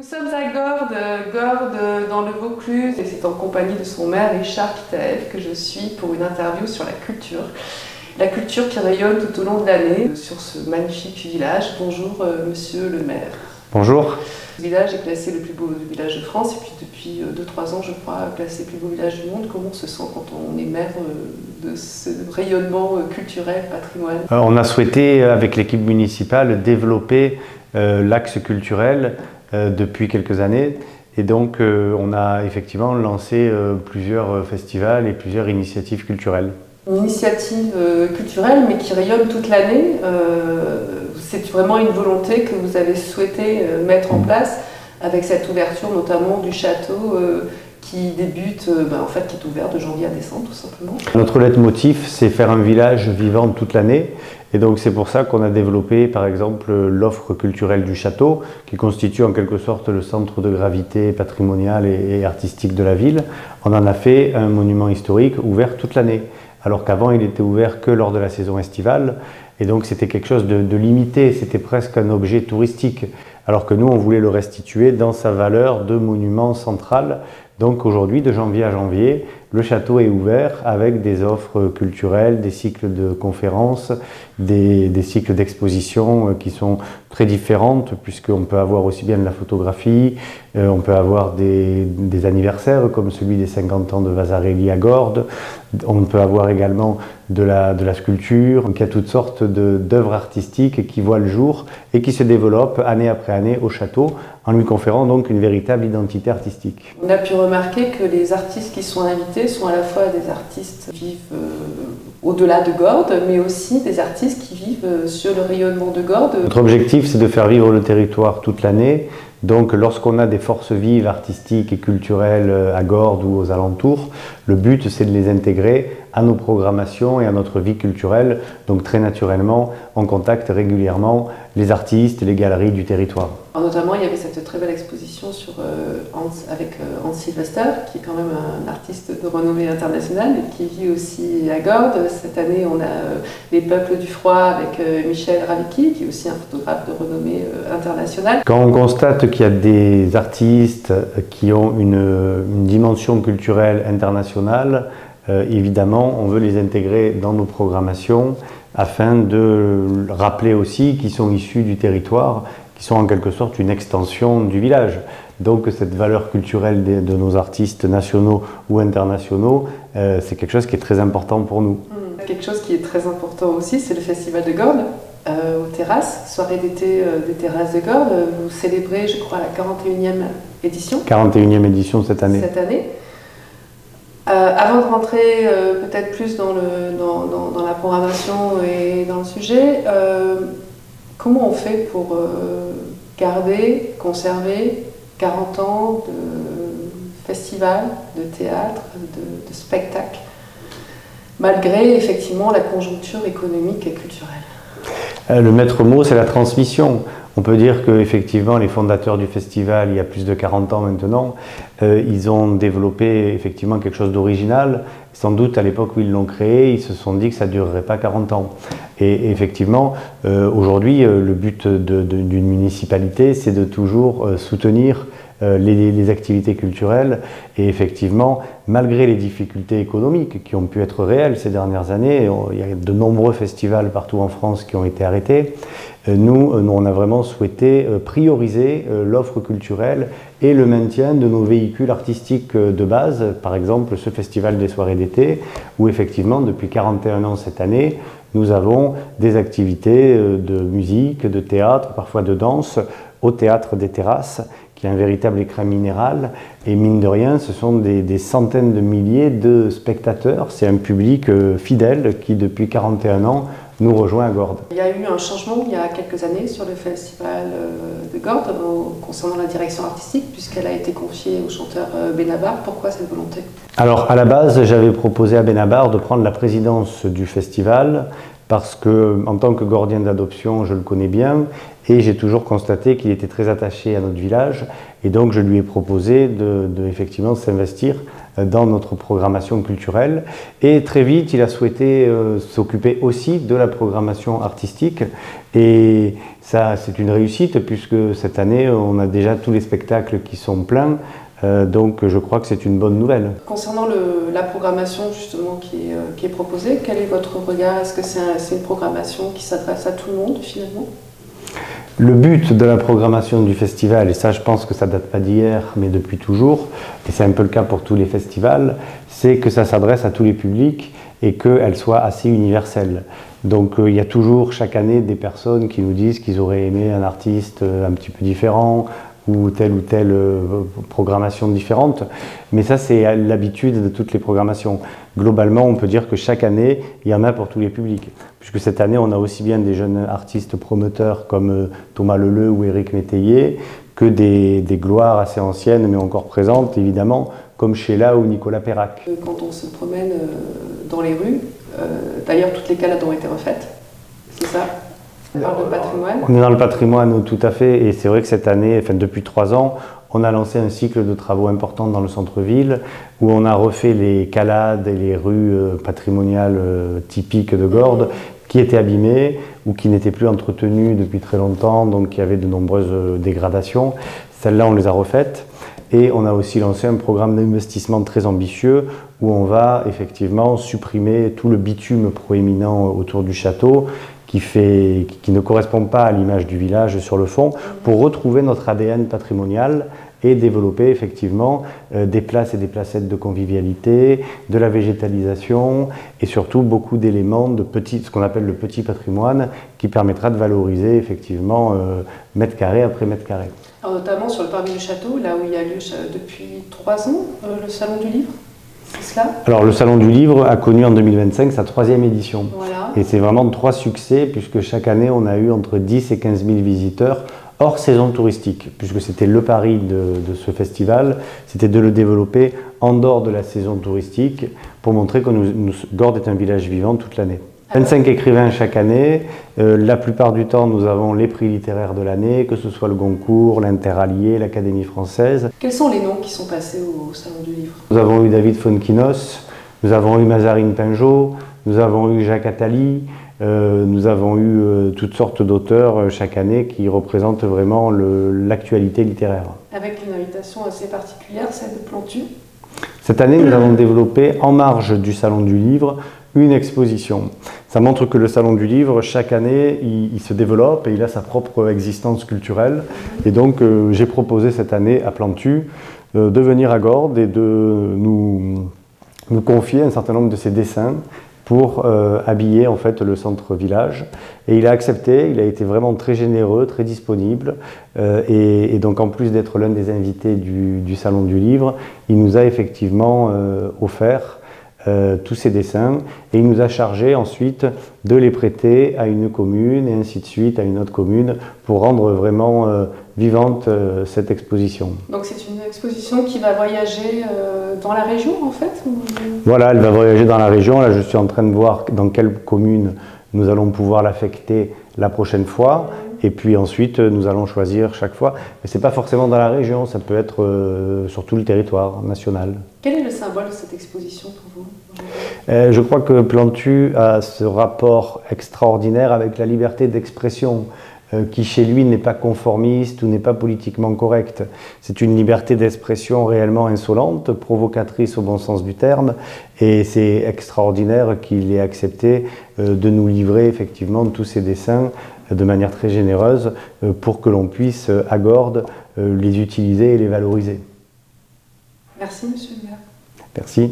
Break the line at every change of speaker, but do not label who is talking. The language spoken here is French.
Nous sommes à Gordes dans le Vaucluse, et c'est en compagnie de son maire Richard Kitaev que je suis pour une interview sur la culture. La culture qui rayonne tout au long de l'année sur ce magnifique village. Bonjour monsieur le maire.
Bonjour.
Ce village est classé le plus beau village de France et puis depuis 2-3 ans je crois classé plus beau village du monde. Comment on se sent quand on est maire de ce rayonnement culturel, patrimoine?
On a souhaité avec l'équipe municipale développer l'axe culturel depuis quelques années et donc on a effectivement lancé plusieurs festivals et plusieurs initiatives culturelles.
Une initiative culturelle mais qui rayonne toute l'année, c'est vraiment une volonté que vous avez souhaité mettre en place avec cette ouverture notamment du château qui débute, en fait qui est ouvert de janvier à décembre tout simplement.
Notre leitmotiv c'est faire un village vivant toute l'année et donc c'est pour ça qu'on a développé par exemple l'offre culturelle du château qui constitue en quelque sorte le centre de gravité patrimonial et artistique de la ville. On en a fait un monument historique ouvert toute l'année. Alors qu'avant il était ouvert que lors de la saison estivale et donc c'était quelque chose de limité, c'était presque un objet touristique alors que nous on voulait le restituer dans sa valeur de monument central. Donc aujourd'hui de janvier à janvier le château est ouvert avec des offres culturelles, des cycles de conférences, des cycles d'exposition qui sont très différentes puisqu'on peut avoir aussi bien de la photographie, on peut avoir des anniversaires comme celui des 50 ans de Vasarely à Gordes, on peut avoir également de la sculpture, donc il y a toutes sortes d'œuvres artistiques qui voient le jour et qui se développent année après année au château en lui conférant donc une véritable identité artistique.
On a pu remarquer que les artistes qui sont invités sont à la fois des artistes qui vivent au-delà de Gordes, mais aussi des artistes qui vivent sur le rayonnement de Gordes.
Notre objectif c'est de faire vivre le territoire toute l'année. Donc lorsqu'on a des forces vives artistiques et culturelles à Gordes ou aux alentours, le but c'est de les intégrer à nos programmations et à notre vie culturelle. Donc très naturellement, on contacte régulièrement les artistes et les galeries du territoire.
Alors, notamment, il y avait cette très belle exposition sur avec Hans Sylvester, qui est quand même un artiste de renommée internationale et qui vit aussi à Gordes. Cette année, on a Les Peuples du Froid avec Michel Ravicki, qui est aussi un photographe de renommée internationale.
Quand on constate qu'il y a des artistes qui ont une dimension culturelle internationale, évidemment, on veut les intégrer dans nos programmations afin de rappeler aussi qu'ils sont issus du territoire, qui sont en quelque sorte une extension du village. Donc cette valeur culturelle de nos artistes nationaux ou internationaux, c'est quelque chose qui est très important pour nous.
Quelque chose qui est très important aussi, c'est le Festival de Gordes, aux terrasses, soirée d'été des terrasses de Gordes. Vous célébrez, je crois, la 41e édition.
41e édition cette année.
Avant de rentrer peut-être plus dans la programmation et dans le sujet, comment on fait pour garder, conserver 40 ans de festival, de théâtre, de spectacle, malgré effectivement la conjoncture économique et culturelle?
Le maître mot, c'est la transmission. On peut dire qu'effectivement, les fondateurs du festival, il y a plus de 40 ans maintenant, ils ont développé effectivement quelque chose d'original. Sans doute, à l'époque où ils l'ont créé, ils se sont dit que ça ne durerait pas 40 ans. Et effectivement, aujourd'hui, le but d'une municipalité, c'est de toujours soutenir les activités culturelles. Et effectivement, malgré les difficultés économiques qui ont pu être réelles ces dernières années, il y a de nombreux festivals partout en France qui ont été arrêtés. Nous, on a vraiment souhaité prioriser l'offre culturelle et le maintien de nos véhicules artistiques de base, par exemple ce festival des soirées d'été, où effectivement depuis 41 ans cette année, nous avons des activités de musique, de théâtre, parfois de danse, au Théâtre des Terrasses, qui est un véritable écrin minéral. Et mine de rien, ce sont des centaines de milliers de spectateurs. C'est un public fidèle qui, depuis 41 ans, nous rejoint à Gordes.
Il y a eu un changement il y a quelques années sur le festival de Gordes concernant la direction artistique, puisqu'elle a été confiée au chanteur Benabar. Pourquoi cette volonté?
Alors, à la base, j'avais proposé à Benabar de prendre la présidence du festival parce que, en tant que Gordien d'adoption, je le connais bien et j'ai toujours constaté qu'il était très attaché à notre village et donc je lui ai proposé effectivement s'investir dans notre programmation culturelle. Et très vite, il a souhaité s'occuper aussi de la programmation artistique. Et ça, c'est une réussite puisque cette année, on a déjà tous les spectacles qui sont pleins. Donc je crois que c'est une bonne nouvelle.
Concernant la programmation justement qui est proposée, quel est votre regard? Est-ce que c'est une programmation qui s'adresse à tout le monde finalement?
Le but de la programmation du festival, et ça je pense que ça date pas d'hier mais depuis toujours, et c'est un peu le cas pour tous les festivals, c'est que ça s'adresse à tous les publics et qu'elle soit assez universelle. Donc il y a toujours chaque année des personnes qui nous disent qu'ils auraient aimé un artiste un petit peu différent, ou telle programmation différente. Mais ça, c'est l'habitude de toutes les programmations. Globalement, on peut dire que chaque année, il y en a pour tous les publics. Puisque cette année, on a aussi bien des jeunes artistes promoteurs comme Thomas Leleu ou Éric Métayer, que des gloires assez anciennes, mais encore présentes, évidemment, comme Sheila ou Nicolas Perrac.
Quand on se promène dans les rues, d'ailleurs, toutes les calades ont été refaites, c'est ça? On parle de patrimoine.
On est dans le patrimoine, tout à fait, et c'est vrai que cette année, enfin depuis 3 ans, on a lancé un cycle de travaux importants dans le centre-ville où on a refait les calades et les rues patrimoniales typiques de Gordes qui étaient abîmées ou qui n'étaient plus entretenues depuis très longtemps, donc il y avait de nombreuses dégradations. Celles-là, on les a refaites. Et on a aussi lancé un programme d'investissement très ambitieux où on va effectivement supprimer tout le bitume proéminent autour du château qui ne correspond pas à l'image du village sur le fond, pour retrouver notre ADN patrimonial et développer effectivement des places et des placettes de convivialité, de la végétalisation et surtout beaucoup d'éléments de ce qu'on appelle le petit patrimoine qui permettra de valoriser effectivement mètre carré après mètre carré.
Alors notamment sur le parvis du château, là où il y a lieu depuis 3 ans, le Salon du Livre, c'est cela? Alors
le Salon du Livre a connu en 2025 sa 3e édition.
Voilà.
Et c'est vraiment 3 succès puisque chaque année on a eu entre 10 et 15 000 visiteurs hors saison touristique, puisque c'était le pari de ce festival, c'était de le développer en dehors de la saison touristique pour montrer que Gordes est un village vivant toute l'année. 25 écrivains chaque année, la plupart du temps nous avons les prix littéraires de l'année, que ce soit le Goncourt, l'Interallié, l'Académie française.
Quels sont les noms qui sont passés au Salon du Livre?
Nous avons eu David Fonkinos, nous avons eu Mazarine Pinjot, nous avons eu Jacques Attali, nous avons eu toutes sortes d'auteurs chaque année qui représentent vraiment l'actualité littéraire.
Avec une invitation assez particulière, celle de Plantu.
Cette année, nous avons développé, en marge du Salon du Livre, une exposition. Ça montre que le Salon du Livre, chaque année, il se développe et il a sa propre existence culturelle. Et donc, j'ai proposé cette année à Plantu de venir à Gordes et de nous confier un certain nombre de ses dessins pour habiller en fait le centre-village. Et il a accepté, il a été vraiment très généreux, très disponible. Et donc en plus d'être l'un des invités du Salon du Livre, il nous a effectivement offert tous ces dessins et il nous a chargé ensuite de les prêter à une commune et ainsi de suite à une autre commune pour rendre vraiment vivante cette exposition.
Donc c'est une exposition qui va voyager dans la région en fait ou...
Voilà, elle va voyager dans la région. Là je suis en train de voir dans quelle commune nous allons pouvoir l'affecter la prochaine fois. Et puis ensuite, nous allons choisir chaque fois. Mais ce n'est pas forcément dans la région, ça peut être sur tout le territoire national.
Quel est le symbole de cette exposition pour vous?
Je crois que Plantu a ce rapport extraordinaire avec la liberté d'expression, qui chez lui n'est pas conformiste ou n'est pas politiquement correcte. C'est une liberté d'expression réellement insolente, provocatrice au bon sens du terme, et c'est extraordinaire qu'il ait accepté de nous livrer effectivement tous ces dessins de manière très généreuse pour que l'on puisse, à Gordes, les utiliser et les valoriser.
Merci, monsieur le maire.
Merci.